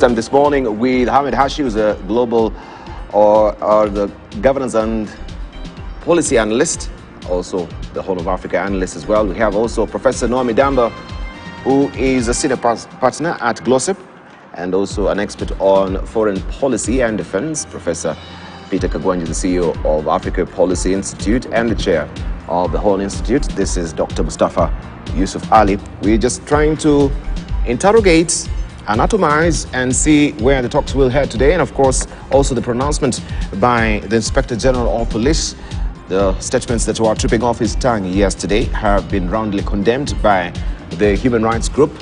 This morning with Hamid Hashi, who's a global or the governance and policy analyst, also the Horn of Africa analyst as well. We have also Professor Noami Damba, who is a senior partner at Glossip and also an expert on foreign policy and defense. Professor Peter Kagwanji, the CEO of Africa Policy Institute and the chair of the Horn Institute. This is Dr. Mustafa Yusuf Ali. We're just trying to interrogate, anatomize, and see where the talks will head today. And of course, also the pronouncement by the Inspector General of Police. The statements that were tripping off his tongue yesterday have been roundly condemned by the human rights group.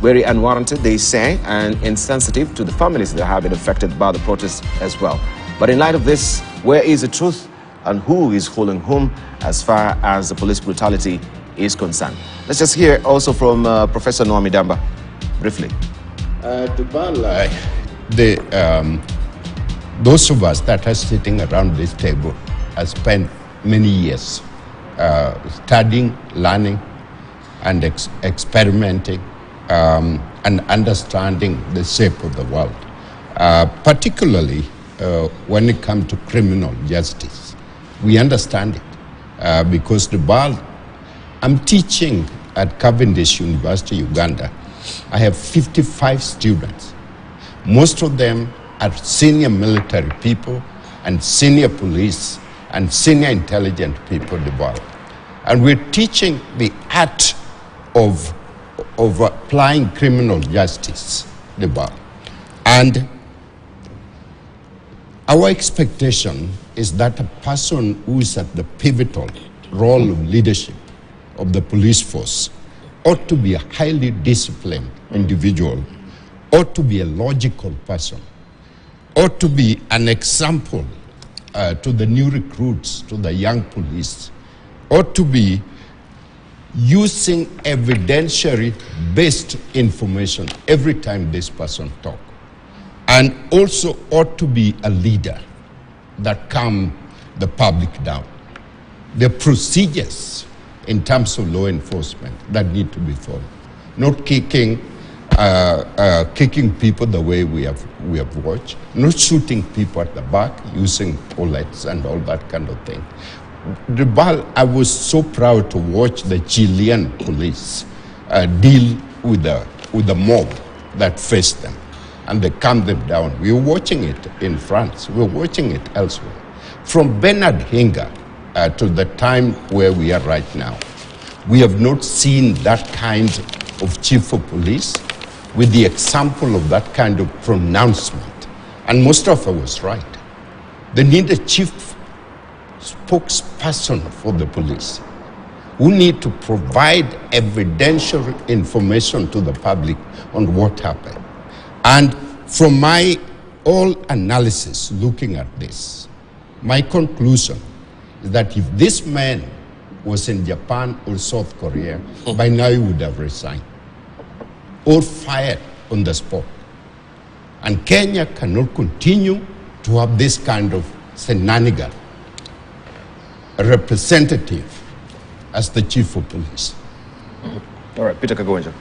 Very unwarranted, they say, and insensitive to the families that have been affected by the protests as well. But in light of this, where is the truth and who is fooling whom as far as the police brutality is concerned? Let's just hear also from Professor Noami Damba. Briefly. Those of us that are sitting around this table have spent many years studying, learning, and experimenting and understanding the shape of the world, particularly when it comes to criminal justice. We understand it because the world, I'm teaching at Cavendish University, Uganda. I have 55 students. Most of them are senior military people and senior police and senior intelligent people in the world. And we're teaching the art of applying criminal justice in the world. And our expectation is that a person who is at the pivotal role of leadership of the police force ought to be a highly disciplined individual, ought to be a logical person, ought to be an example to the new recruits, to the young police, ought to be using evidentiary-based information every time this person talks, and also ought to be a leader that calms the public down. The procedures in terms of law enforcement that need to be followed, not kicking people the way we have watched, not shooting people at the back using bullets and all that kind of thing. I was so proud to watch the Chilean police deal with the mob that faced them, and they calmed them down. We were watching it in France. We were watching it elsewhere. From Bernard Hinger to the time where we are right now, we have not seen that kind of chief of police with the example of that kind of pronouncement. And Mustafa was right. They need a chief spokesperson for the police who need to provide evidential information to the public on what happened. And from my all analysis looking at this, my conclusion is that if this man was in Japan or South Korea, by now he would have resigned or fired on the spot. And Kenya cannot continue to have this kind of shenanigan, a representative as the chief of police. All right, Peter Kagwanji.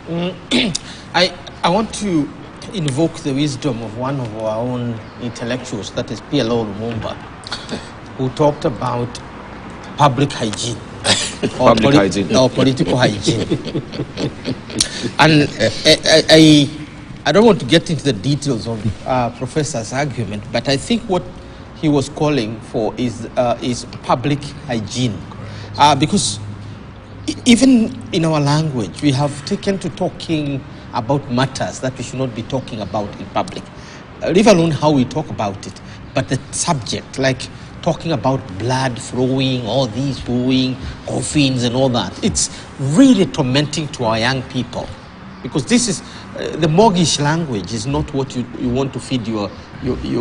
I want to invoke the wisdom of one of our own intellectuals, that is PLO Lumumba, who talked about public hygiene. Or political hygiene. And I don't want to get into the details of Professor's argument, but I think what he was calling for is public hygiene. Because even in our language, we have taken to talking about matters that we should not be talking about in public. Leave alone how we talk about it, but the subject, like talking about blood flowing, all these flowing, coffins and all that. It's really tormenting to our young people, because this is, the mortgage language is not what you want to feed your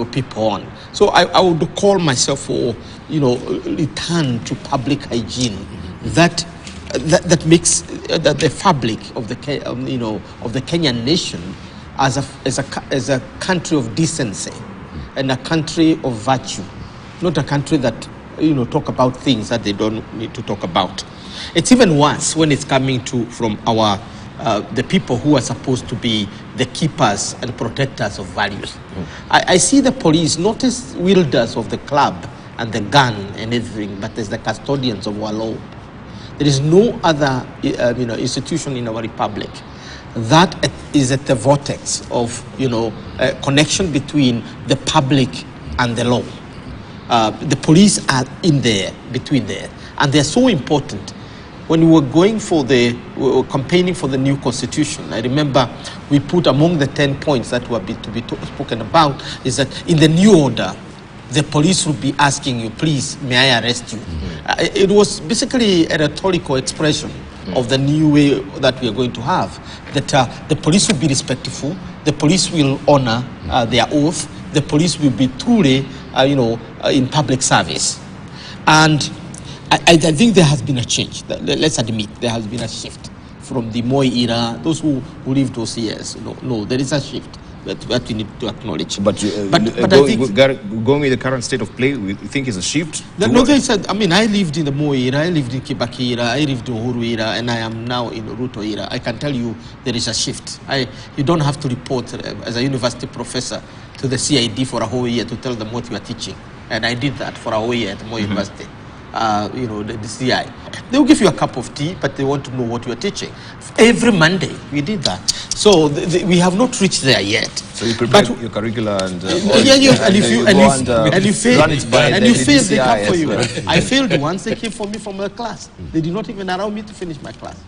people on. So I would call myself for, return to public hygiene. That makes the fabric of the Kenyan nation as a country of decency and a country of virtue. Not a country that, talk about things that they don't need to talk about. It's even worse when it's coming from our the people who are supposed to be the keepers and protectors of values. I see the police not as wielders of the club and the gun and everything, but as the custodians of our law. There is no other institution in our republic that is at the vortex of connection between the public and the law. The police are in there, between there, and they're so important. When we were campaigning for the new constitution, I remember we put among the 10 points that were to be spoken about is that in the new order, the police would be asking you, please, may I arrest you? It was basically a rhetorical expression of the new way that we are going to have, that the police will be respectful, the police will honor their oath, the police will be truly, in public service. And I think there has been a change. Let's admit, there has been a shift from the Moi era. Those who lived those years, no, there is a shift that we need to acknowledge. But I think going with the current state of play, we think is a shift? No, they said, I lived in the Moi era, I lived in Kibaki era, I lived in Uhuru era, and I am now in the Ruto era. I can tell you there is a shift. You don't have to report as a university professor to the CID for a whole year to tell them what you are teaching. And I did that for a whole year at Moi University. The CI. They will give you a cup of tea, but they want to know what you are teaching. Every Monday, we did that. So we have not reached there yet. So you prepare your curricula and and you fail, they come for you. I failed once. They came for me from a class. They did not even allow me to finish my class.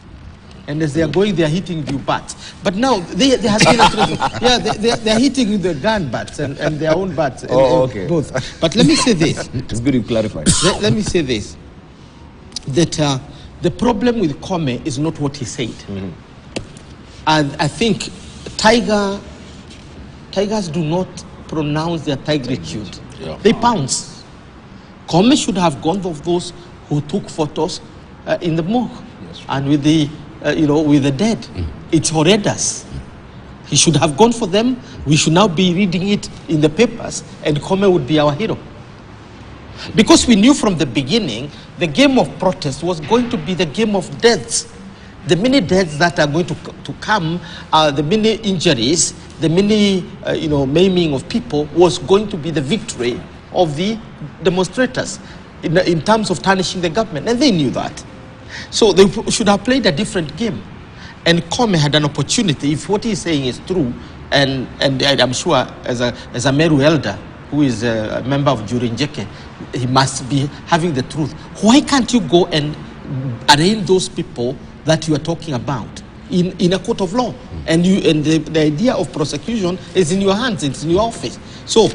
And as they are going, they are hitting you butts. But now they have been they are hitting the gun butts and their own butts. Okay. Both. But let me say this. It's good you clarified. Let me say this. That the problem with Koome is not what he said. And I think tigers do not pronounce their tigritude. Yeah. They pounce. Koome should have gone of those who took photos in the morgue and with the with the dead. It's horrendous. He should have gone for them. We should now be reading it in the papers, and Koome would be our hero. Because we knew from the beginning the game of protest was going to be the game of deaths. The many deaths that are going to come, the many injuries, the many maiming of people was going to be the victory of the demonstrators in terms of tarnishing the government, and they knew that. So they should have played a different game. And Koome had an opportunity, if what he's saying is true, and I'm sure as a Meru elder, who is a member of Juri Njeke, he must be having the truth. Why can't you go and arraign those people that you are talking about in a court of law? And the idea of prosecution is in your hands, it's in your office. So,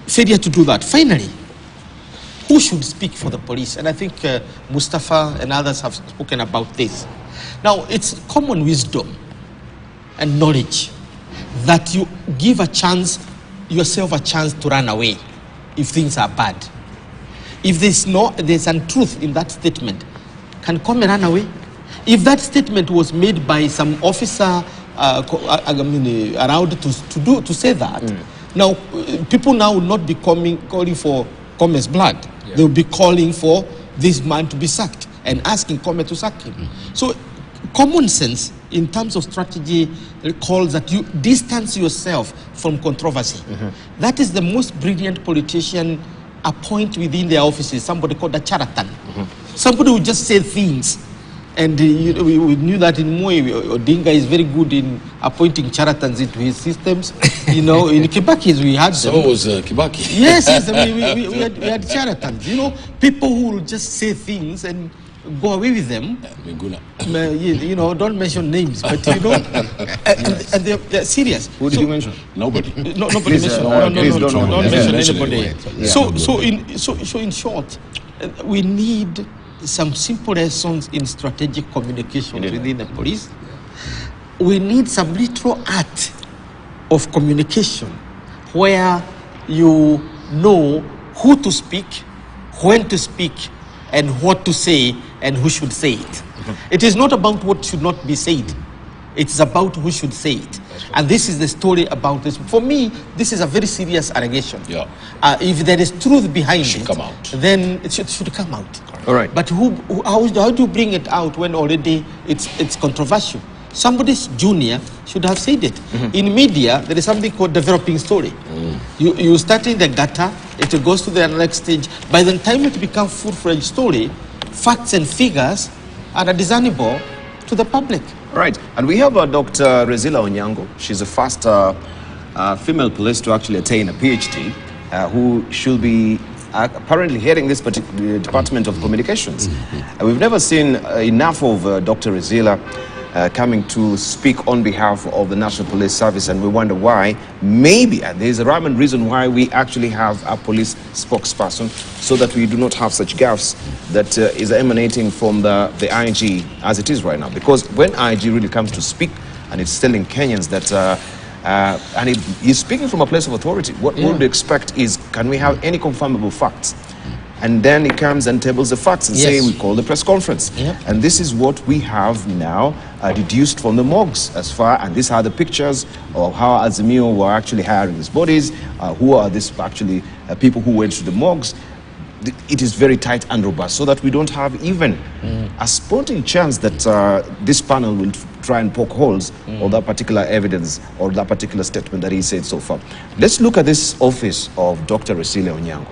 failure to do that. Finally, who should speak for the police? And I think Mustafa and others have spoken about this. Now, it's common wisdom and knowledge that you give yourself a chance to run away if things are bad. If there's untruth in that statement, can Koome run away? If that statement was made by some officer around to say that, now people now will not be calling for Koome's blood. Yeah. They will be calling for this man to be sacked and asking Koome to sack him. So common sense in terms of strategy calls that you distance yourself from controversy. That is the most brilliant politician appoint within their offices, somebody called a charlatan. Somebody who just say things. And we knew that in Moi, Odinga is very good in appointing charlatans into his systems. In Kibaki, we had them. So was Kibaki. Yes, we had charlatans. People who will just say things and go away with them. Don't mention names, but and they're serious. Who did you mention? Nobody. Nobody mentioned. Don't mention anybody. So in short, we need some simple lessons in strategic communication within the police. We need some literal art of communication where you know who to speak, when to speak, and what to say, and who should say it. It is not about what should not be said. It's about who should say it. And this is the story about this. For me, this is a very serious allegation. Yeah. If there is truth behind it, come out. Then it should come out. All right. But how do you bring it out when already it's controversial? Somebody's junior should have said it. In media, there is something called developing story. You start in the gutter, it goes to the next stage. By the time it becomes full-fledged story, facts and figures are discernible to the public. Right, and we have Dr. Resila Onyango. She's the first female police to actually attain a PhD, who should be apparently heading this particular Department of Communications. We've never seen enough of Dr. Resila coming to speak on behalf of the National Police Service, and we wonder why. Maybe there's a rhyme and reason why we actually have a police spokesperson, so that we do not have such gaffes that is emanating from the IG as it is right now. Because when IG really comes to speak and it's telling Kenyans that and he's speaking from a place of authority, what we would expect is, can we have any confirmable facts? And then he comes and tables the facts and say, we call the press conference. And this is what we have now deduced from the morgues as far, and these are the pictures of how Azimio were actually hiring these bodies, who are these actually people who went to the morgues. It is very tight and robust, so that we don't have even a sporting chance that this panel will try and poke holes on that particular evidence or that particular statement that he said so far. Let's look at this office of Dr. Resila Onyango.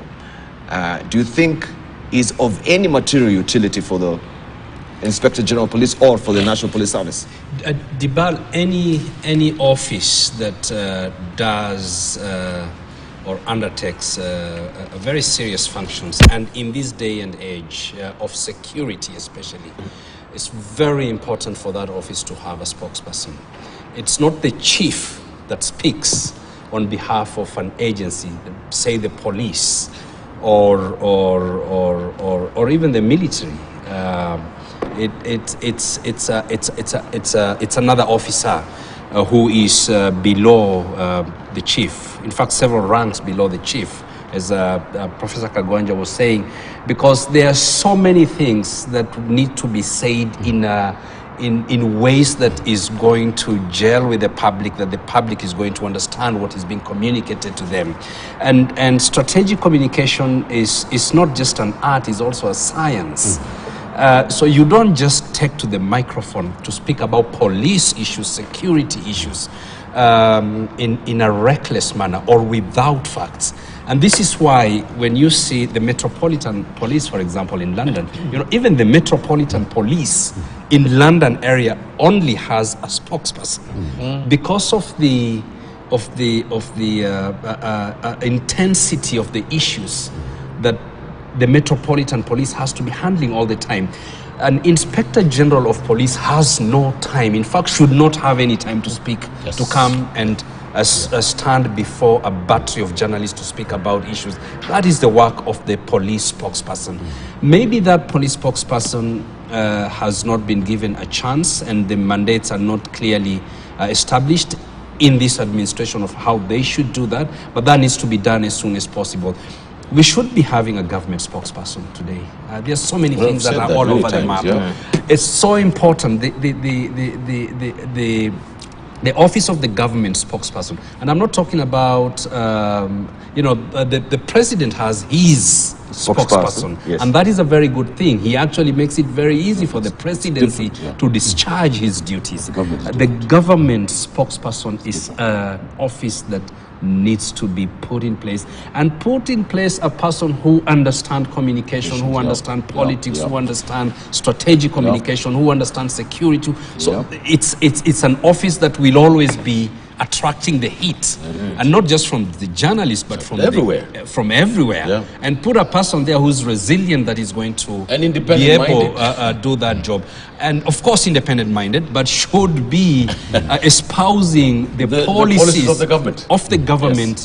Do you think is of any material utility for the Inspector General of Police or for the National Police Service? Dibal, any office that does or undertakes very serious functions, and in this day and age of security especially, it's very important for that office to have a spokesperson. It's not the chief that speaks on behalf of an agency, say the police, or even the military. It's another officer who is below the chief. In fact, several ranks below the chief, as Professor Kagwanja was saying, because there are so many things that need to be said in ways that is going to gel with the public, that the public is going to understand what is being communicated to them. And strategic communication is not just an art, it's also a science. So you don't just take to the microphone to speak about police issues, security issues, in a reckless manner or without facts. And this is why when you see the Metropolitan Police, for example, in London, even the Metropolitan Police in London area only has a spokesperson because of the intensity of the issues that the Metropolitan Police has to be handling all the time. An Inspector General of Police has no time, in fact should not have any time to speak, to come and stand before a battery of journalists to speak about issues. That is the work of the police spokesperson. Maybe that police spokesperson has not been given a chance, and the mandates are not clearly established in this administration of how they should do that, but that needs to be done as soon as possible. We should be having a government spokesperson today. There's so many things that are all over the map. It's so important. The office of the government spokesperson, and I'm not talking about, the president has his spokesperson, and that is a very good thing. He actually makes it very easy for the presidency to discharge his duties. The government spokesperson is an office that needs to be put in place, and put in place a person who understands communication, who understands politics, who understands strategic communication, who understands security. So it's an office that will always be attracting the heat, and not just from the journalists, but from everywhere. And put a person there who's resilient, that is going to be able to do that job. And of course independent-minded, but should be espousing the policies of the government,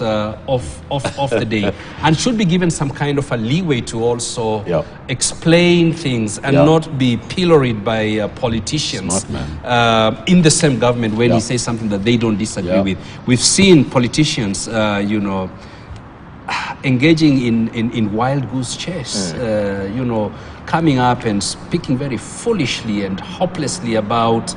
of the day, and should be given some kind of a leeway to also explain things and not be pilloried by politicians in the same government when he says something that they don't disagree with. We've seen politicians, engaging in wild goose chase, coming up and speaking very foolishly and hopelessly about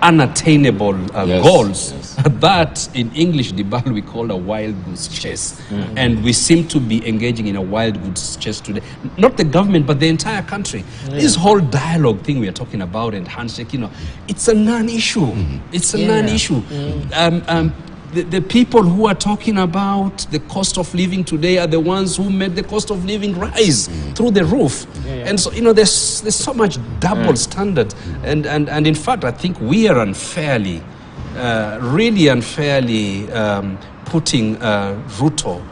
unattainable Yes, goals, yes. that in English, Dibal, we call a wild goose chase. And we seem to be engaging in a wild goose chase today. Not the government, but the entire country. This whole dialogue thing we are talking about and handshake, it's a non-issue. It's a non-issue. The people who are talking about the cost of living today are the ones who made the cost of living rise through the roof. And so, there's so much double standard. And in fact, I think we are unfairly, really unfairly putting Ruto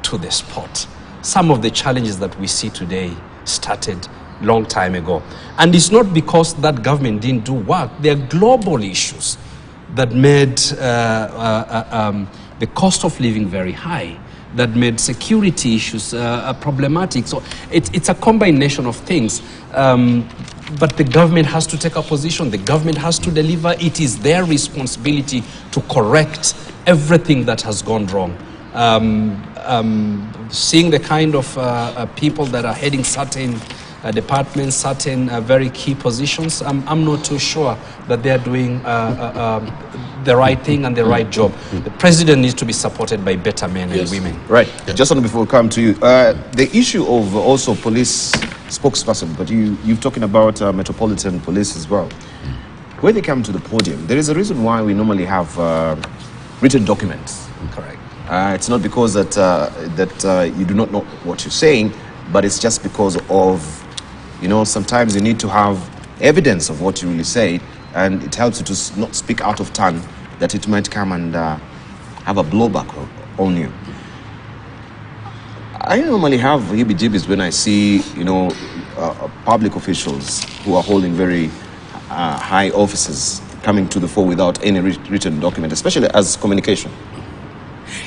to the spot. Some of the challenges that we see today started long time ago. And it's not because that government didn't do work. They are global issues that made the cost of living very high, that made security issues problematic. So it's a combination of things. But the government has to take a position. The government has to deliver. It is their responsibility to correct everything that has gone wrong. Seeing the kind of people that are heading certain departments, certain very key positions, I'm not too sure that they're doing the right thing and the right job. The president needs to be supported by better men and women. Right. Just before we come to you, the issue of also police spokesperson, but you're talking about Metropolitan Police as well. When they come to the podium, there is a reason why we normally have written documents. Correct. It's not because that you do not know what you're saying, but it's just because of, sometimes you need to have evidence of what you really say, and it helps you to not speak out of turn, that it might come and have a blowback on you. I normally have heebie-jeebies when I see, public officials who are holding very high offices coming to the fore without any written document, especially as communication.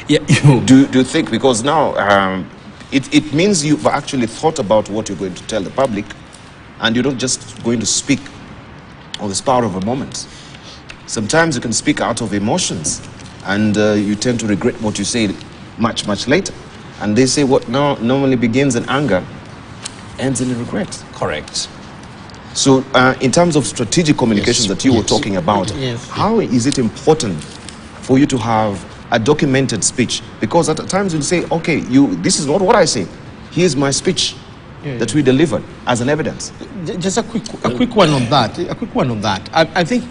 Yeah. Do you think, because now it means you've actually thought about what you're going to tell the public, and you're not just going to speak on the spur of a moment. Sometimes you can speak out of emotions, and you tend to regret what you say much, much later. And they say what normally begins in anger ends in regret. Correct. So in terms of strategic communication that you were talking about, how is it important for you to have a documented speech? Because at times you'll say, okay, this is not what I say. Here's my speech that we delivered as an evidence. Just a quick one on that. A quick one on that. I think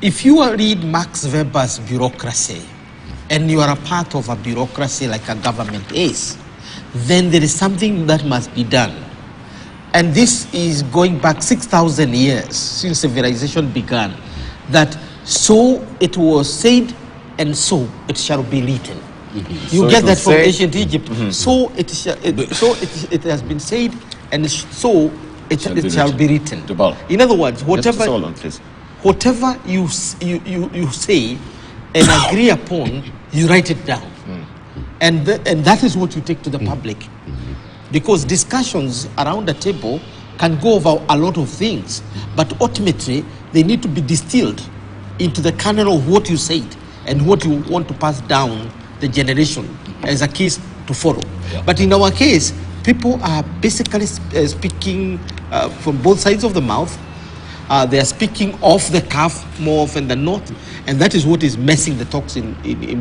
if you read Max Weber's Bureaucracy, and you are a part of a bureaucracy like a government is, then there is something that must be done. And this is going back 6,000 years since civilization began, that so it was said and so it shall be written. You So get it that was from said- ancient Egypt. So it has been said, and so it shall be written. Dubal. In other words, Just hold on, please. whatever you say and agree upon, you write it down, and that is what you take to the public, because discussions around the table can go over a lot of things, but ultimately they need to be distilled into the kernel of what you said and what you want to pass down the generation as a case to follow. But in our case, people are basically speaking from both sides of the mouth. They are speaking off the cuff more often than not, and that is what is messing the talks in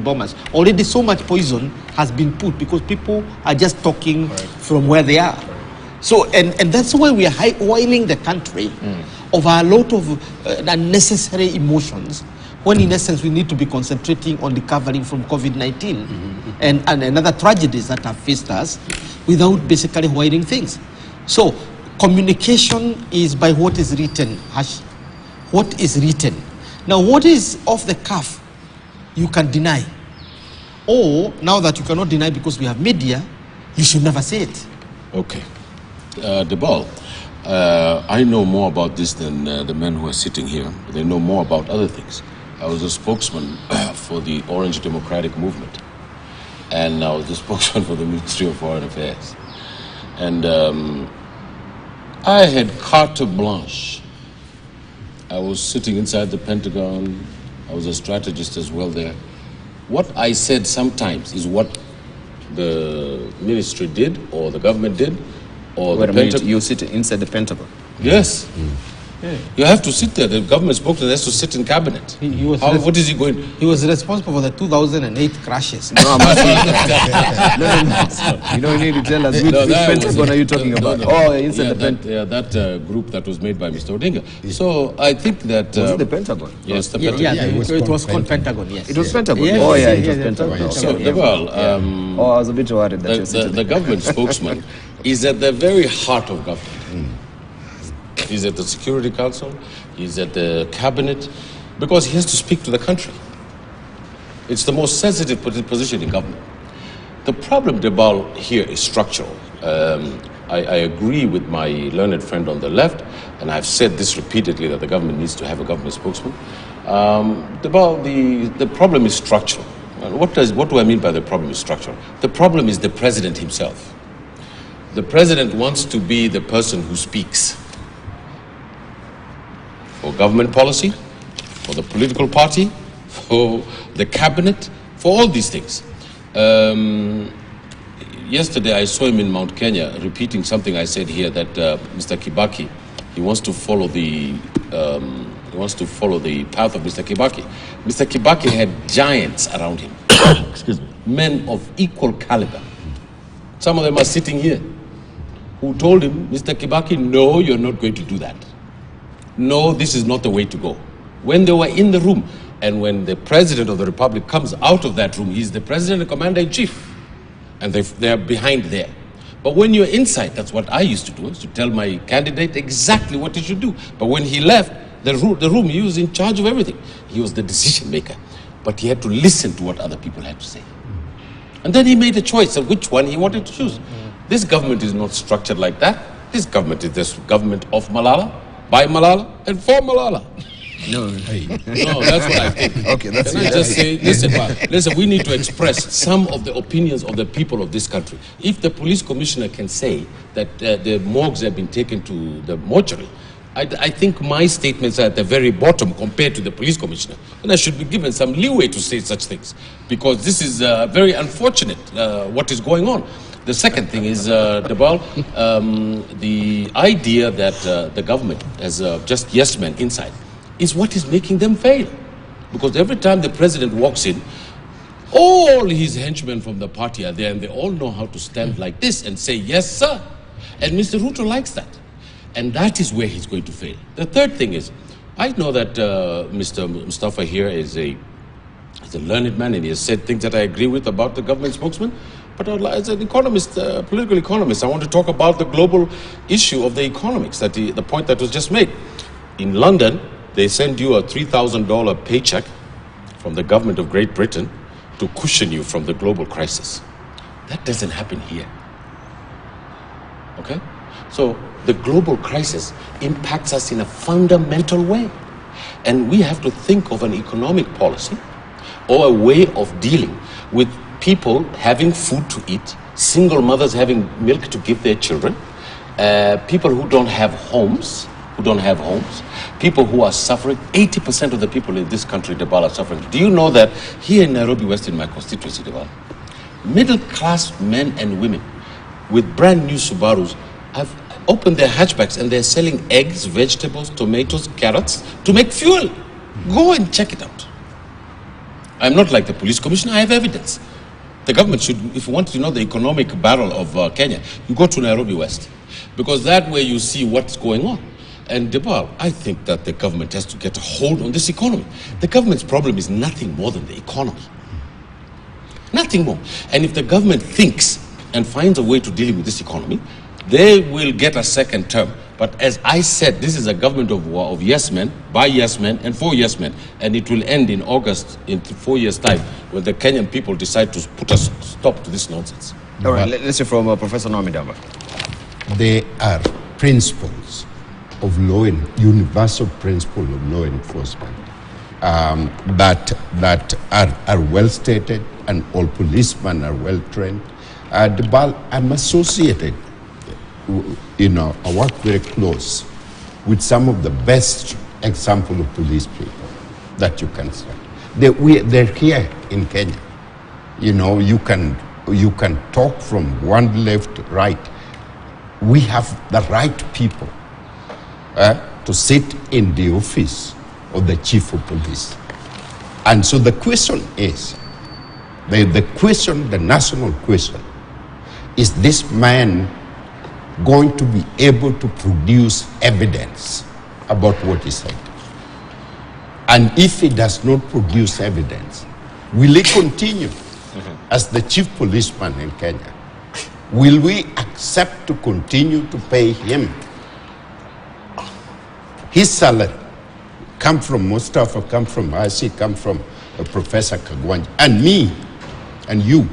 Bomas. Already so much poison has been put because people are just talking from where they are. So, and that's why we are oiling the country over a lot of unnecessary emotions, when in essence we need to be concentrating on recovering from COVID-19 and other tragedies that have faced us without basically oiling things. So, communication is by what is written. What is written. Now, what is off the cuff, you can deny. Or, now that you cannot deny because we have media, you should never say it. Okay. Debal, I know more about this than the men who are sitting here. They know more about other things. I was a spokesman for the Orange Democratic Movement. And I was the spokesman for the Ministry of Foreign Affairs. And I had carte blanche. I was sitting inside the Pentagon. I was a strategist as well there. What I said sometimes is what the ministry did or the government did or Wait the a minute, Pentagon. you sit inside the Pentagon. Yes. You have to sit there. The government spokesman has to sit in cabinet. What is he going? He was responsible for the 2008 crashes. No, I'm asking. No. You don't need to tell us which Pentagon are you talking about? That group that was made by Mr. Odinga. So I think that was it the Pentagon? Yes, the Pentagon. It was called Pentagon. Yes, it was Pentagon. Yes, oh yeah, yes, it was Pentagon. So I was a bit worried that the government spokesman is at the very heart of government. He's at the Security Council, he's at the cabinet, because he has to speak to the country. It's the most sensitive position in government. The problem, Debal, here is structural. I agree with my learned friend on the left, and I've said this repeatedly, that the government needs to have a government spokesman. Debal, the problem is structural. And what do I mean by the problem is structural? The problem is the president himself. The president wants to be the person who speaks for government policy, for the political party, for the cabinet, for all these things. Yesterday I saw him in Mount Kenya repeating something I said here, that Mr. Kibaki, he wants to follow the path of Mr. Kibaki. Mr. Kibaki had giants around him, excuse me, men of equal caliber. Some of them are sitting here, who told him, Mr. Kibaki, no, you're not going to do that. No, this is not the way to go. When they were in the room, and when the president of the republic comes out of that room, he's the president and commander-in-chief, and they're behind there. But when you're inside, that's what I used to do, is to tell my candidate exactly what he should do. But when he left the room, he was in charge of everything. He was the decision maker. But he had to listen to what other people had to say. And then he made a choice of which one he wanted to choose. This government is not structured like that. This government is the government of Malala, by Malala, and for Malala. No, that's what I think. Okay, that's Can I just say, listen, we need to express some of the opinions of the people of this country. If the police commissioner can say that the morgues have been taken to the mortuary, I think my statements are at the very bottom compared to the police commissioner. And I should be given some leeway to say such things, because this is very unfortunate, what is going on. The second thing is, Debal, the idea that the government has just yes men inside is what is making them fail. Because every time the president walks in, all his henchmen from the party are there, and they all know how to stand like this and say, yes, sir. And Mr. Ruto likes that. And that is where he's going to fail. The third thing is, I know that Mr. Mustafa here is a learned man, and he has said things that I agree with about the government spokesman. But as an economist, political economist, I want to talk about the global issue of the economics, that the point that was just made. In London, they send you a $3,000 paycheck from the government of Great Britain to cushion you from the global crisis. That doesn't happen here. Okay? So the global crisis impacts us in a fundamental way. And we have to think of an economic policy or a way of dealing with people having food to eat, single mothers having milk to give their children, people who don't have homes, people who are suffering. 80% of the people in this country, Debala, are suffering. Do you know that here in Nairobi West, in my constituency, Debala, middle-class men and women with brand new Subarus have opened their hatchbacks and they're selling eggs, vegetables, tomatoes, carrots to make fuel. Go and check it out. I'm not like the police commissioner, I have evidence. The government should, if you want to know the economic barrel of Kenya, you go to Nairobi West, because that way you see what's going on. And Debal, I think that the government has to get a hold on this economy. The government's problem is nothing more than the economy. Nothing more. And if the government thinks and finds a way to deal with this economy, they will get a second term. But as I said, this is a government of yes men, by yes men, and for yes men. And it will end in August, in 4 years' time, when the Kenyan people decide to put a stop to this nonsense. All right, let's hear from Professor Noami Damba. They are principles of law, universal principle of law enforcement that are well stated, and all policemen are well trained. I'm associated. I work very close with some of the best example of police people that you can see. They're here in Kenya. You can talk from one left, right. We have the right people to sit in the office of the chief of police. And so the question is, the national question, is this man going to be able to produce evidence about what he said? And if he does not produce evidence, will he continue as the chief policeman in Kenya? Will we accept to continue to pay him his salary? Come from Mustafa, come from Asi, come from Professor Kagwanja, and me, and you.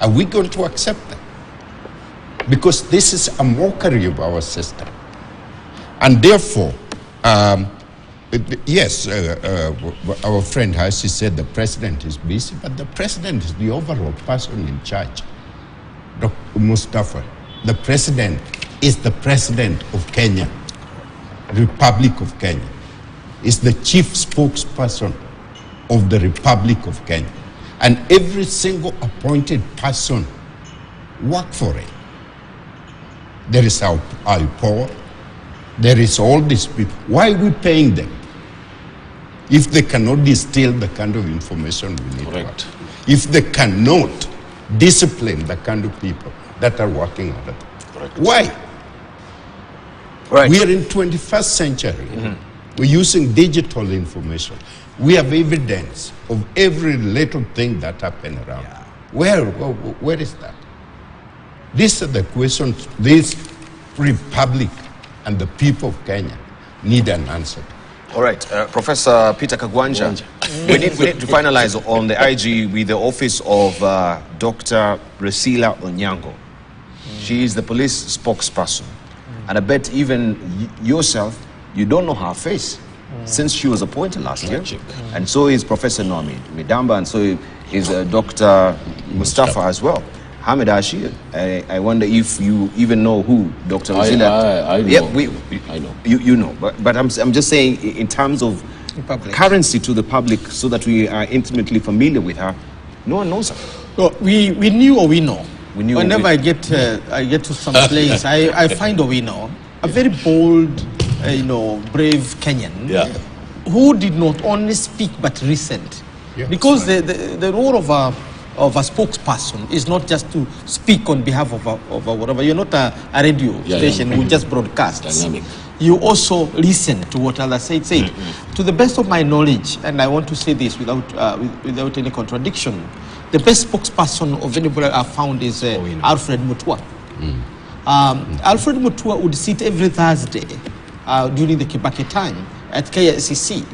Are we going to accept that? Because this is a mockery of our system. And therefore, yes, our friend Hasi said the president is busy, but the president is the overall person in charge. Dr. Mustafa, the president is the president of Kenya, Republic of Kenya, is the chief spokesperson of the Republic of Kenya. And every single appointed person work for it. There is our power. There is all these people. Why are we paying them if they cannot distill the kind of information we need? Correct. If they cannot discipline the kind of people that are working on it? Correct. Why? Right. We are in 21st century. We're using digital information. We have evidence of every little thing that happened around. Yeah. Where is that? These are the questions this republic and the people of Kenya need an answer to. All right, Professor Peter Kagwanja, we need to finalize on the IG with the office of Dr. Resila Onyango. She is the police spokesperson. And I bet even yourself, you don't know her face since she was appointed last year. And so is Professor Noami Midamba, and so is Dr. Mustafa as well. Hamid Ashir, I wonder if you even know who Dr. Resila. I know. Yeah, I know. You know, but I'm just saying in terms of currency to the public, so that we are intimately familiar with her, no one knows her. Well, we knew or we know. We knew Whenever I get to some place, I find or we know a very bold, brave Kenyan, who did not only speak but resent, because the role of a spokesperson is not just to speak on behalf of a whatever. You're not a radio station who just broadcasts. Dynamic. You also listen to what others say. To the best of my knowledge, and I want to say this without any contradiction, the best spokesperson of anybody I've found is Alfred Mutua. Alfred Mutua would sit every Thursday during the Kibaki time at KICC,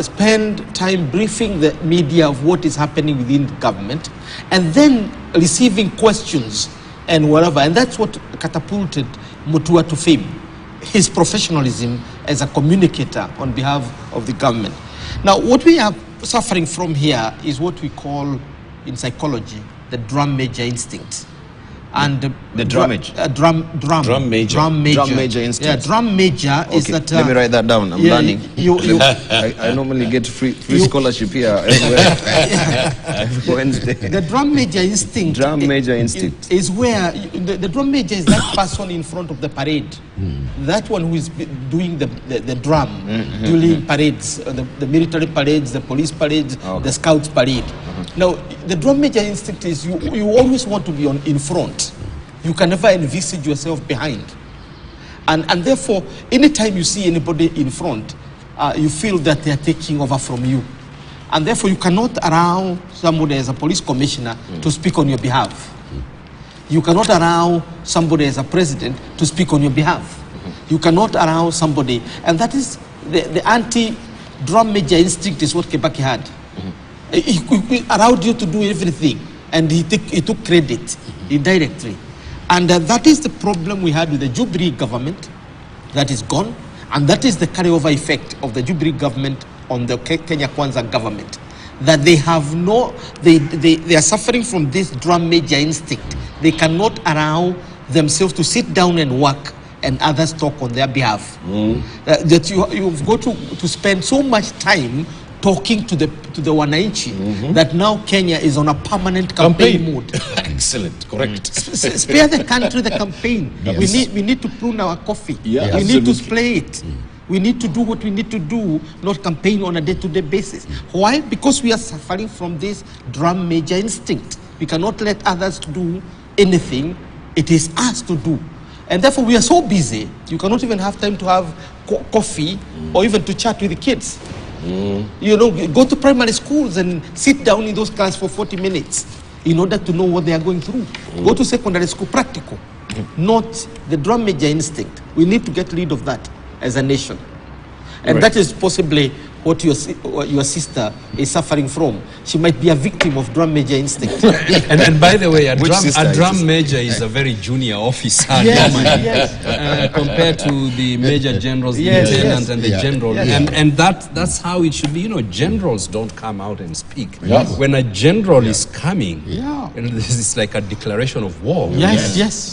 spend time briefing the media of what is happening within the government, and then receiving questions and whatever. And that's what catapulted Mutua to fame, his professionalism as a communicator on behalf of the government. Now, what we are suffering from here is what we call in psychology the drum major instinct. And the drummage. Drum major instinct. Yeah, drum major is that. Let me write that down. I'm learning. I normally get free scholarship here every Wednesday. The drum major instinct. Is where the drum major is that person in front of the parade. That one who is doing the drum during parades, the military parades, the police parades, the scouts parade. Now, the drum major instinct is you always want to be in front. You can never envisage yourself behind. And therefore, anytime you see anybody in front, you feel that they are taking over from you. And therefore, you cannot allow somebody as a police commissioner to speak on your behalf. You cannot allow somebody as a president to speak on your behalf. You cannot allow somebody, and that is the anti-drum major instinct is what Kibaki had. He allowed you to do everything, and he took credit indirectly. And that is the problem we had with the Jubilee government that is gone, and that is the carryover effect of the Jubilee government on the Kenya Kwanza government. That they have they are suffering from this drum major instinct. They cannot allow themselves to sit down and work and others talk on their behalf. That you've got to spend so much time talking to the Wananchi that now Kenya is on a permanent campaign mode. Excellent, correct. Spare the country the campaign. Yes. We need to prune our coffee. Yeah, we need to absolutely. spray it. We need to do what we need to do, not campaign on a day-to-day basis. Why? Because we are suffering from this drum major instinct. We cannot let others do anything. It is us to do. And therefore, we are so busy, you cannot even have time to have coffee or even to chat with the kids. You know, go to primary schools and sit down in those classes for 40 minutes in order to know what they are going through. Go to secondary school, practical, not the drum major instinct. We need to get rid of that as a nation. And that is possibly what your sister is suffering from. She might be a victim of drum major instinct. And by the way, a sister drum major is a very junior officer compared to the major generals, the lieutenants, and the general. And that's how it should be. You know, generals don't come out and speak. When a general is coming, it's like a declaration of war.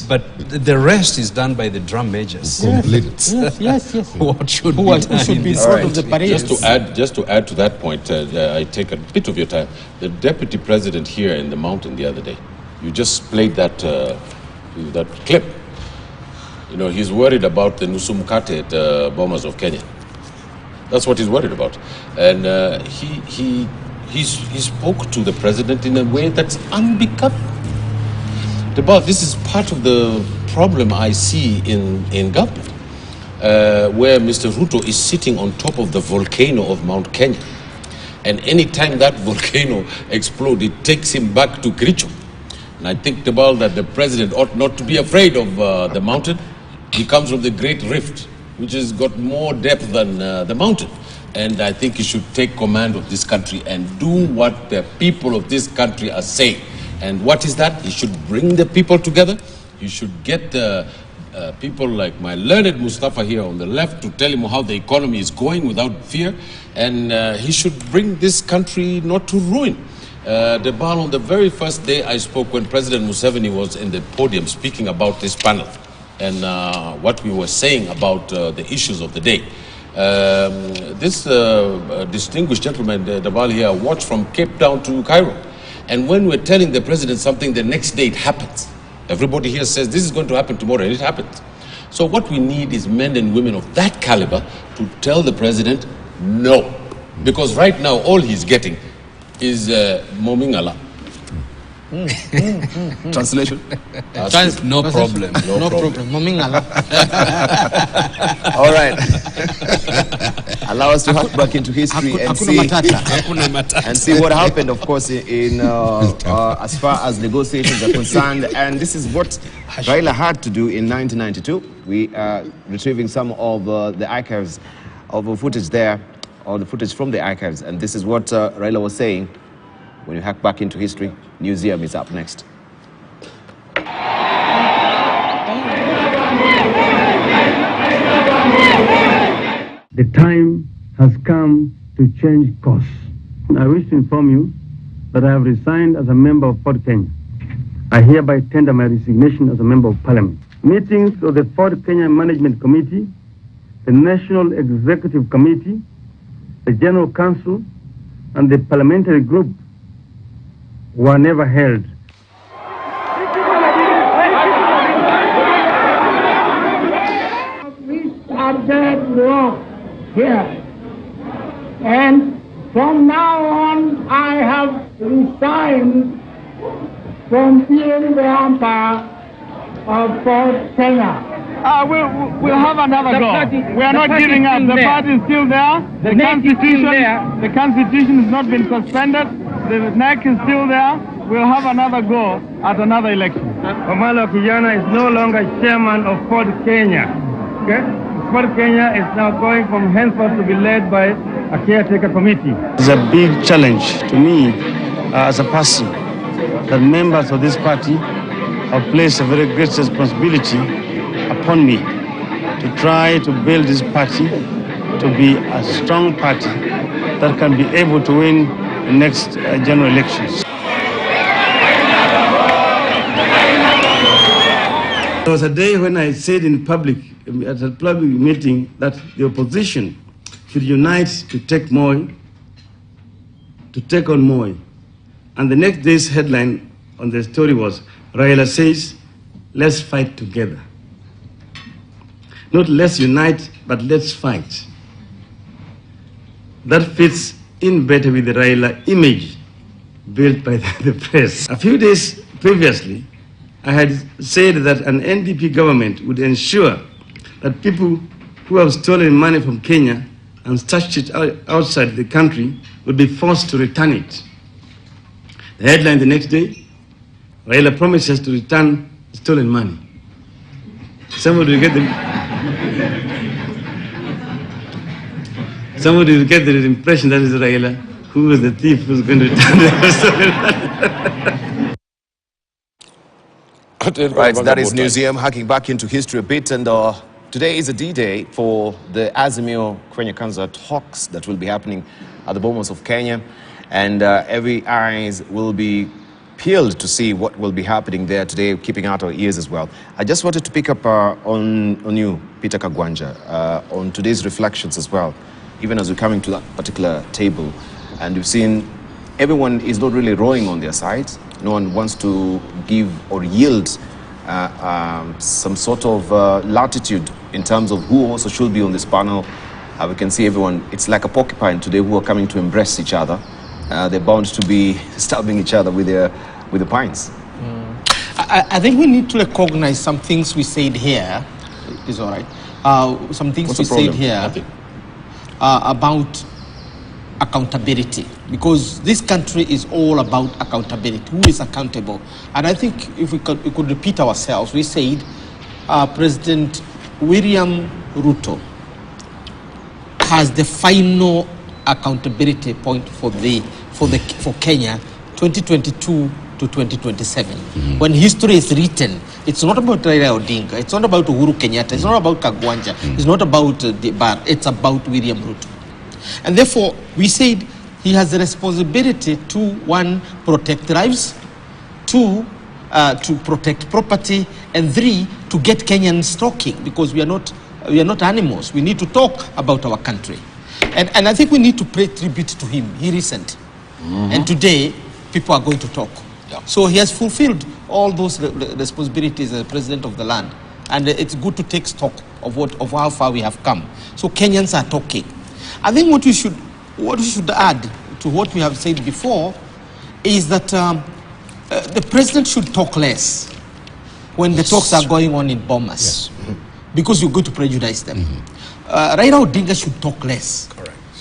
But the rest is done by the drum majors. What should be in front of the parade? Just to add to that point, I take a bit of your time. The deputy president here in the mountain the other day, you just played that that clip. You know, he's worried about the Nusumkate bombers of Kenya. That's what he's worried about, and he spoke to the president in a way that's unbecoming. This is part of the problem I see in government. Where Mr. Ruto is sitting on top of the volcano of Mount Kenya. And anytime that volcano explodes, it takes him back to Kericho. And I think, Tebal, that the president ought not to be afraid of the mountain. He comes from the Great Rift, which has got more depth than the mountain. And I think he should take command of this country and do what the people of this country are saying. And what is that? He should bring the people together. He should get the people like my learned Mustafa here on the left to tell him how the economy is going without fear, and he should bring this country not to ruin. Debal, on the very first day I spoke when President Museveni was in the podium speaking about this panel and what we were saying about the issues of the day. This distinguished gentleman, Debal here, watched from Cape Town to Cairo, and when we're telling the president something, the next day it happens. Everybody here says this is going to happen tomorrow, and it happens. So what we need is men and women of that caliber to tell the president no. Because right now, all he's getting is Momingala. Translation? No problem. No problem. Momingala. All right. Allow us to hack back into history and see what happened, of course, in as far as negotiations are concerned. And this is what Raila had to do in 1992. We are retrieving some of the archives of the footage there, or the footage from the archives. And this is what Raila was saying. When you hack back into history, Museum is up next. The time has come to change course. I wish to inform you that I have resigned as a member of Fort Kenya. I hereby tender my resignation as a member of Parliament. Meetings of the Fort Kenya Management Committee, the National Executive Committee, the General Council, and the Parliamentary Group were never held. We started work here, and from now on I have resigned from being the umpire of Fort Kenya. We'll have another go. We are not giving up. The party is still there. The Constitution has not been suspended. The NEC is still there. We'll have another go at another election. Omalo Kijana is no longer chairman of Fort Kenya. Okay? Fort Kenya is now going from henceforth to be led by a caretaker committee. It's a big challenge to me as a person that members of this party have placed a very great responsibility upon me to try to build this party to be a strong party that can be able to win the next general elections. There was a day when I said in public, at a public meeting, that the opposition should unite to take Moi, to take on Moi. And the next day's headline on the story was, Raila says, let's fight together. Not let's unite, but let's fight. That fits in better with the Raila image built by the press. A few days previously, I had said that an NDP government would ensure that people who have stolen money from Kenya and stashed it outside the country would be forced to return it. The headline the next day, Raila promises to return stolen money. Somebody will get the impression that is Raila, who is the thief who's going to return the stolen money. Right, that is Museum, hacking back into history a bit, and today is a D-Day for the Azimio Kenya Kanza talks that will be happening at the Bomas of Kenya, and every eyes will be peeled to see what will be happening there today, keeping out our ears as well. I just wanted to pick up on you, Peter Kagwanja, on today's reflections as well, even as we're coming to that particular table, and we've seen everyone is not really rowing on their sides. No one wants to give or yield some sort of latitude in terms of who also should be on this panel. We can see everyone, it's like a porcupine today, who are coming to embrace each other. They're bound to be stabbing each other with the pines. I think we need to recognize some things we said here. Is all right. Some things we said here about accountability, because this country is all about accountability. Who is accountable? And I think if we could repeat ourselves, we said President William Ruto has the final accountability point for Kenya 2022 to 2027. When history is written, it's not about Raila Odinga, it's not about Uhuru Kenyatta, it's not about Kagwanja, it's not about Bar, it's about William Ruto. And therefore, we said he has the responsibility to, one, protect lives, two, to protect property, and three, to get Kenyans talking, because we are not animals. We need to talk about our country. And I think we need to pay tribute to him. He listened. And today, people are going to talk. Yeah. So he has fulfilled all those responsibilities as president of the land. And it's good to take stock of how far we have come. So Kenyans are talking. I think what we should add to what we have said before is that the president should talk less when the talks are going on in Bomas, because you're going to prejudice them. Raila Odinga should talk less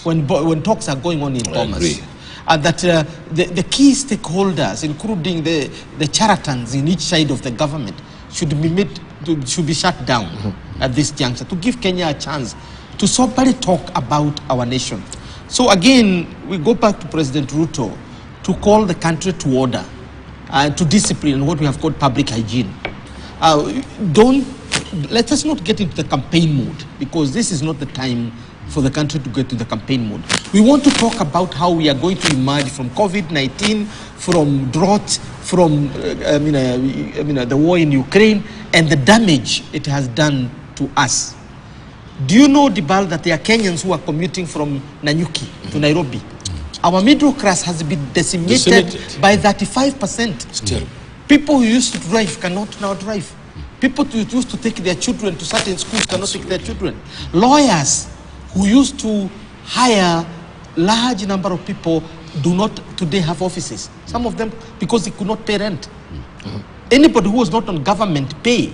when talks are going on in Bomas. And that the key stakeholders, including the charlatans in each side of the government, should be shut down at this juncture, to give Kenya a chance to soberly talk about our nation. So again, we go back to President Ruto to call the country to order, to discipline what we have called public hygiene. Let us not get into the campaign mode, because this is not the time for the country to get to the campaign mode. We want to talk about how we are going to emerge from COVID-19, from drought, from the war in Ukraine, and the damage it has done to us. Do you know, Dibal, that there are Kenyans who are commuting from Nanyuki to Nairobi? Our middle class has been decimated by 35%. Still. People who used to drive cannot now drive. People who used to take their children to certain schools cannot take their children. Lawyers who used to hire large number of people do not today have offices. Some of them because they could not pay rent. Anybody who was not on government pay,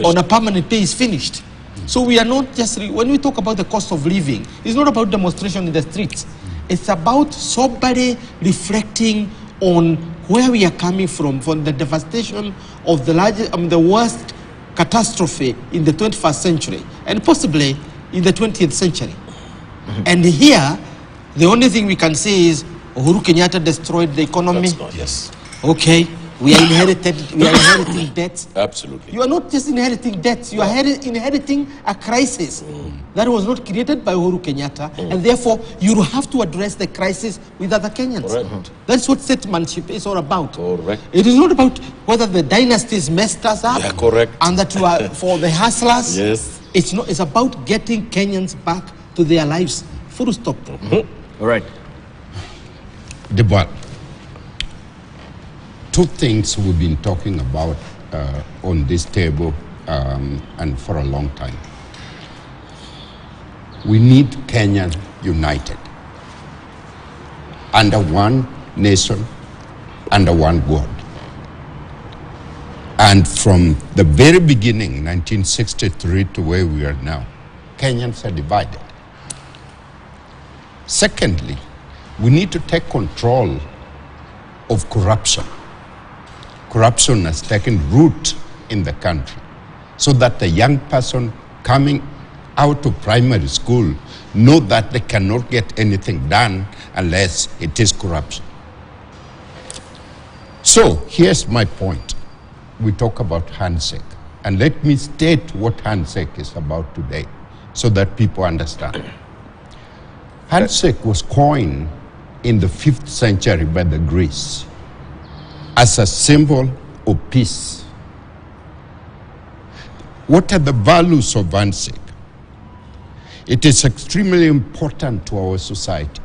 on a permanent pay, is finished. So we are not just, when we talk about the cost of living, it's not about demonstration in the streets. It's about soberly reflecting on where we are coming from the devastation of the worst catastrophe in the 21st century, and possibly in the 20th century. And here, the only thing we can say is Uhuru Kenyatta destroyed the economy. Yes. Okay. We are inheriting debts. Absolutely. You are not just inheriting debts, you are inheriting a crisis that was not created by Uhuru Kenyatta, and therefore you have to address the crisis with other Kenyans. Correct. That's what statesmanship is all about. Correct. It is not about whether the dynasties messed us up, correct, and that you are for the hustlers. Yes. It's about getting Kenyans back to their lives. Full stop. All right. Debate. two things we've been talking about on this table and for a long time. We need Kenya united under one nation, under one God. And from the very beginning, 1963 to where we are now, Kenyans are divided. Secondly, we need to take control of corruption. Corruption has taken root in the country, so that the young person coming out of primary school know that they cannot get anything done unless it is corruption. So here's my point. We talk about handshake, and let me state what handshake is about today so that people understand. Handshake was coined in the 5th century by the Greeks as a symbol of peace. What are the values of handshake? It is extremely important to our society.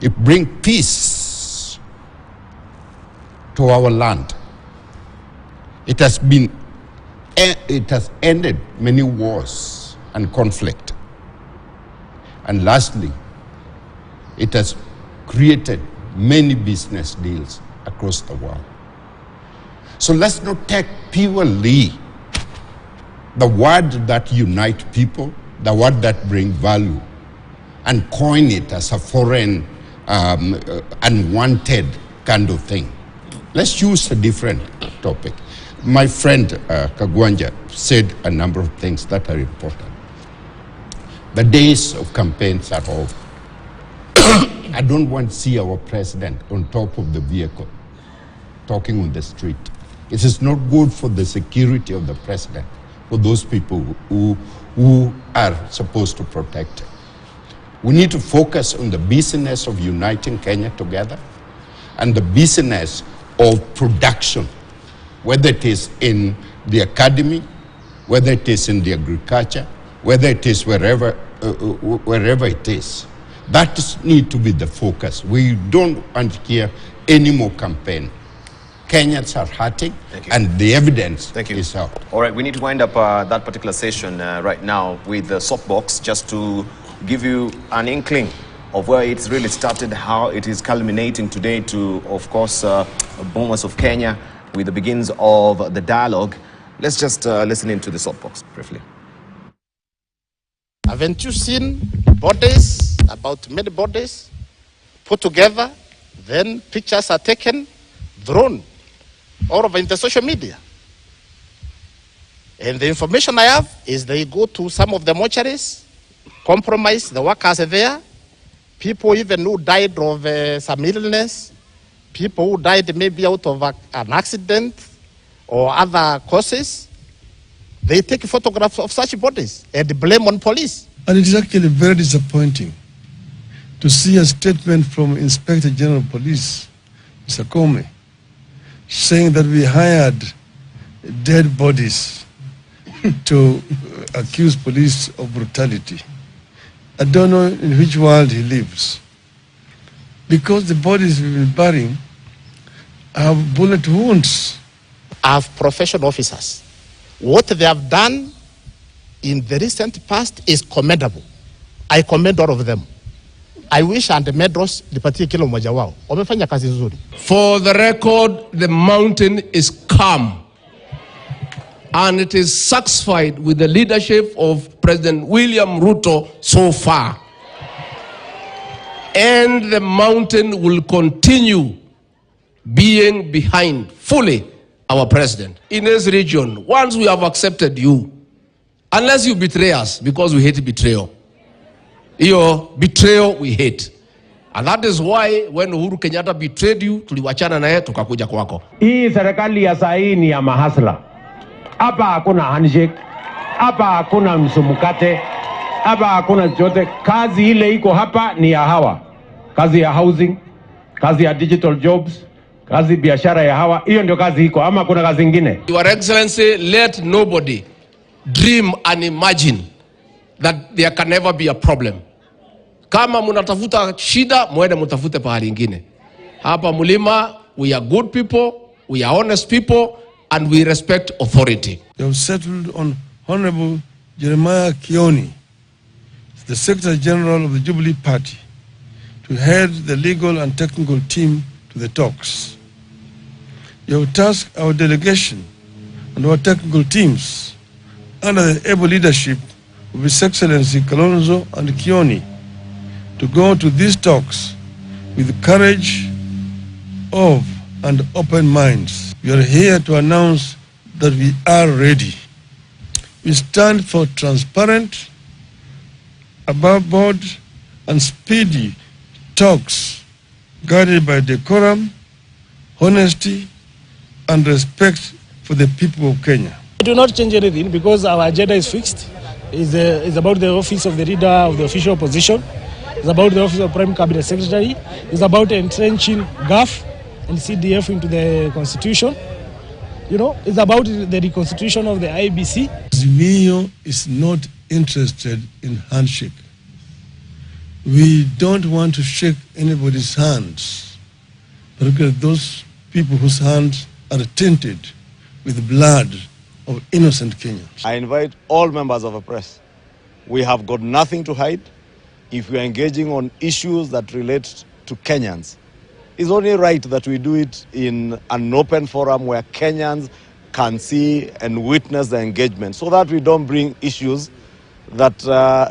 It brings peace to our land. It has ended many wars and conflict. And lastly, it has created many business deals across the world. So let's not take purely the word that unite people, the word that bring value, and coin it as a foreign, unwanted kind of thing. Let's use a different topic. My friend Kagwanja said a number of things that are important. The days of campaigns are over. I don't want to see our president on top of the vehicle talking on the street. It is not good for the security of the president, for those people who are supposed to protect him. We need to focus on the business of uniting Kenya together and the business of production, whether it is in the academy, whether it is in the agriculture, whether it is wherever it is. That needs to be the focus. We don't want to hear any more campaign. Kenyans are hurting, and the evidence is out. All right, we need to wind up that particular session right now with the soapbox, just to give you an inkling of where it's really started, how it is culminating today to, of course, Bomas of Kenya, with the beginnings of the dialogue. Let's just listen into the soapbox briefly. Haven't you seen bodies, about many bodies, put together, then pictures are taken, thrown all over in the social media? And the information I have is they go to some of the mortuaries, compromise the workers there, people even who died of some illness, people who died maybe out of an accident or other causes. They take photographs of such bodies and blame on police. And it is actually very disappointing to see a statement from Inspector General of Police, Mr. Koome, saying that we hired dead bodies to accuse police of brutality. I don't know in which world he lives, because the bodies we've been burying have bullet wounds. I have professional officers. What they have done in the recent past is commendable. I commend all of them. I wish and medals nipatie kila mmoja wao. Wamefanya kazi nzuri. For the record, the mountain is calm, and it is satisfied with the leadership of President William Ruto so far. And the mountain will continue being behind fully our president. In this region, once we have accepted you, unless you betray us, because we hate betrayal. Your betrayal we hate. And that is why when Uhuru Kenyatta betrayed you, tuliwachana naye tukakuja kwako. Hii serikali ya sahi ni ya mahasla. Hapa hakuna handshake, hapa hakuna msumukate, hapa hakuna chochote. Kazi ile iko hapa ni ya hawa. Kazi ya housing, kazi ya digital jobs, kazi biashara ya hawa. Hiyo ndio kazi iko, ama kuna kazi nyingine. Your Excellency, let nobody dream and imagine that there can never be a problem. Kama munatafuta shida, muende mutafute pahali ingine. Hapa mulima we are good people, we are honest people, and we respect authority. They have settled on Honorable Jeremiah Kioni, the Secretary General of the Jubilee Party, to head the legal and technical team to the talks. You have tasked our delegation and our technical teams under the able leadership of His Excellency Kalonzo and Kioni to go to these talks with courage of and open minds. We are here to announce that we are ready. We stand for transparent, above board, and speedy talks guided by decorum, honesty, and respect for the people of Kenya. We do not change anything because our agenda is fixed. It's about the office of the leader of the official opposition. It's about the office of Prime Cabinet Secretary. It's about entrenching GAF and CDF into the constitution. It's about the reconstitution of the IBC. Azimio is not interested in handshake. We don't want to shake anybody's hands, particularly those people whose hands are tainted with the blood of innocent Kenyans. I invite all members of the press. We have got nothing to hide. If we are engaging on issues that relate to Kenyans, it's only right that we do it in an open forum where Kenyans can see and witness the engagement so that we don't bring issues that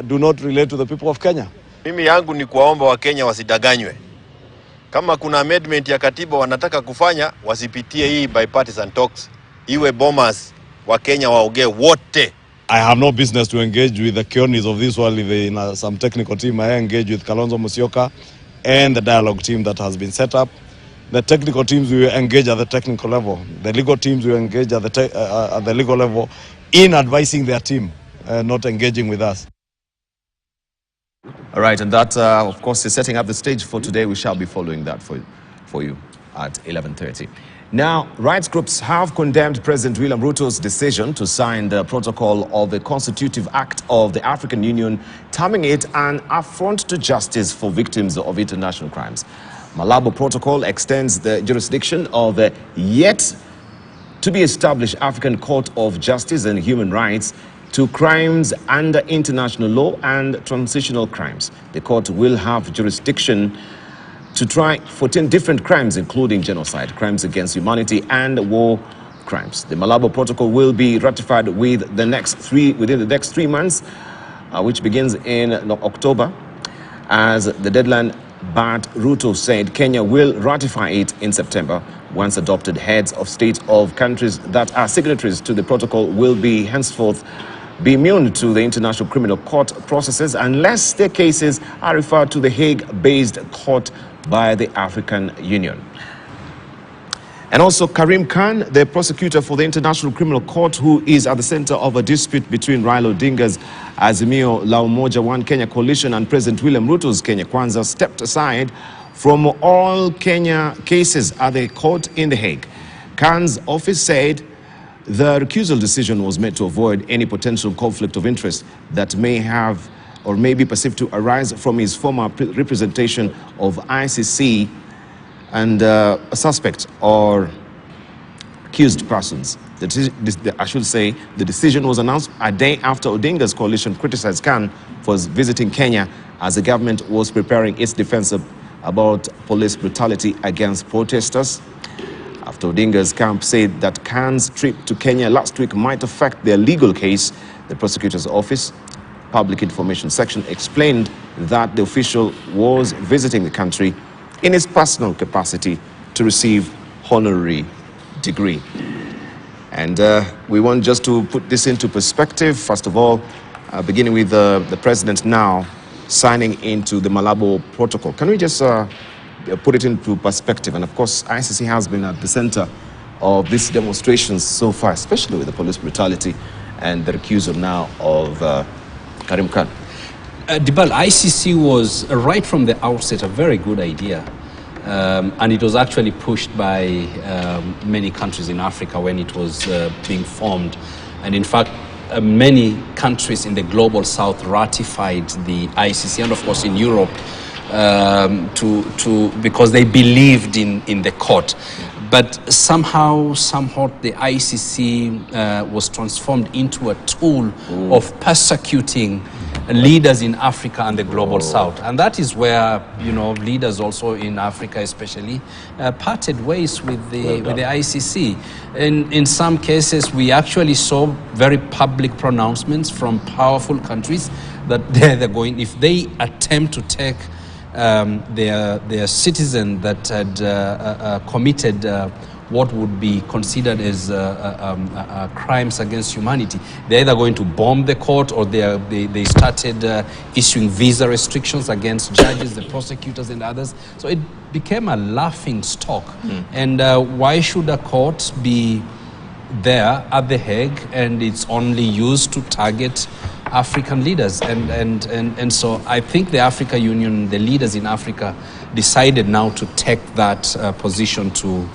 do not relate to the people of Kenya. Mimi yangu ni kuwaomba Wakenya wasidanganywe. Kama kuna amendment ya katiba wanataka kufanya, wasipitie hii bipartisan talks. Iwe bombers Wakenya waongee wote. I have no business to engage with the Kionis of this world in some technical team. I engage with Kalonzo Musyoka and the dialogue team that has been set up. The technical teams will engage at the technical level. The legal teams will engage at the legal level in advising their team, not engaging with us. All right, and that, of course, is setting up the stage for today. We shall be following that for you at 11:30. Now, rights groups have condemned President William Ruto's decision to sign the protocol of the Constitutive Act of the African Union, terming it an affront to justice for victims of international crimes. Malabo Protocol extends the jurisdiction of the yet-to-be-established African Court of Justice and Human Rights to crimes under international law and transitional crimes. The court will have jurisdiction to try 14 different crimes, including genocide, crimes against humanity, and war crimes. The Malabo Protocol will be ratified within the next 3 months, which begins in October, as the deadline. But Ruto said Kenya will ratify it in September. Once adopted, heads of state of countries that are signatories to the protocol will be henceforth be immune to the International Criminal Court processes unless their cases are referred to the Hague-based court by the African Union. And also Karim Khan, the prosecutor for the International Criminal Court, who is at the center of a dispute between Raila Odinga's Azimio La Umoja One Kenya coalition and President William Ruto's Kenya Kwanza, stepped aside from all Kenya cases at the court in The Hague. Khan's office said the recusal decision was made to avoid any potential conflict of interest that may have or may be perceived to arise from his former representation of ICC and a suspect or accused persons. I should say the decision was announced a day after Odinga's coalition criticized Khan for visiting Kenya as the government was preparing its defense about police brutality against protesters. After Odinga's camp said that Khan's trip to Kenya last week might affect their legal case, the prosecutor's office, Public Information Section, explained that the official was visiting the country in his personal capacity to receive honorary degree. And we want just to put this into perspective. First of all, beginning with the president now signing into the Malabo Protocol. Can we just put it into perspective? And of course, ICC has been at the center of these demonstrations so far, especially with the police brutality and the recusal now of Karim Khan. Dibal, ICC was right from the outset a very good idea. And it was actually pushed by many countries in Africa when it was being formed. And in fact, many countries in the global south ratified the ICC. And of course, in Europe, because they believed in the court. But somehow, somewhat, the ICC was transformed into a tool of persecuting leaders in Africa and the global South. And that is where, leaders also in Africa especially parted ways with the ICC. In some cases, we actually saw very public pronouncements from powerful countries that they're going, if they attempt to take their citizen that had committed what would be considered as crimes against humanity, they're either going to bomb the court, or they started issuing visa restrictions against judges, the prosecutors, and others. So it became a laughing stock. And why should a court be there at The Hague and it's only used to target African leaders? And so I think the African Union, the leaders in Africa, decided now to take that position to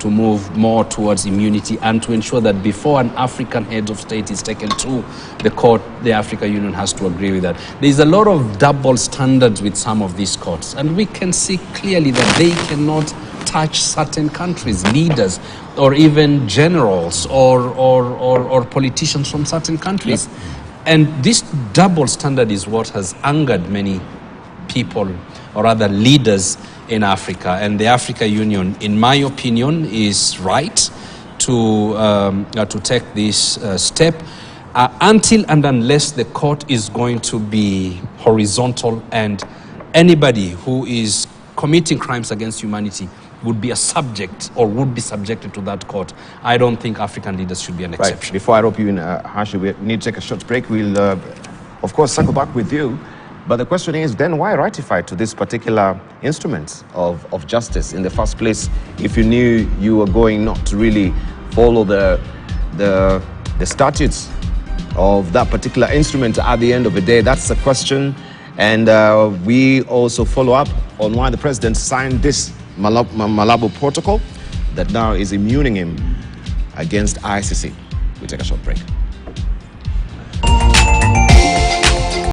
move more towards immunity, and to ensure that before an African head of state is taken to the court, the African Union has to agree with that. There's a lot of double standards with some of these courts, and we can see clearly that they cannot touch certain countries, leaders, or even generals or politicians from certain countries. Yep. And this double standard is what has angered many people, or rather leaders in Africa. And the African Union, in my opinion, is right to take this step until and unless the court is going to be horizontal, and anybody who is committing crimes against humanity would be a subject, or would be subjected to that court. I don't think African leaders should be an exception. Right. Before I rope you in, Hashi, we need to take a short break. We'll, of course, circle back with you. But the question is, then why ratify to this particular instrument of justice in the first place if you knew you were going not to really follow the statutes of that particular instrument at the end of the day? That's the question. And we also follow up on why the president signed this Malabo protocol that now is immuning him against ICC. We'll take a short break.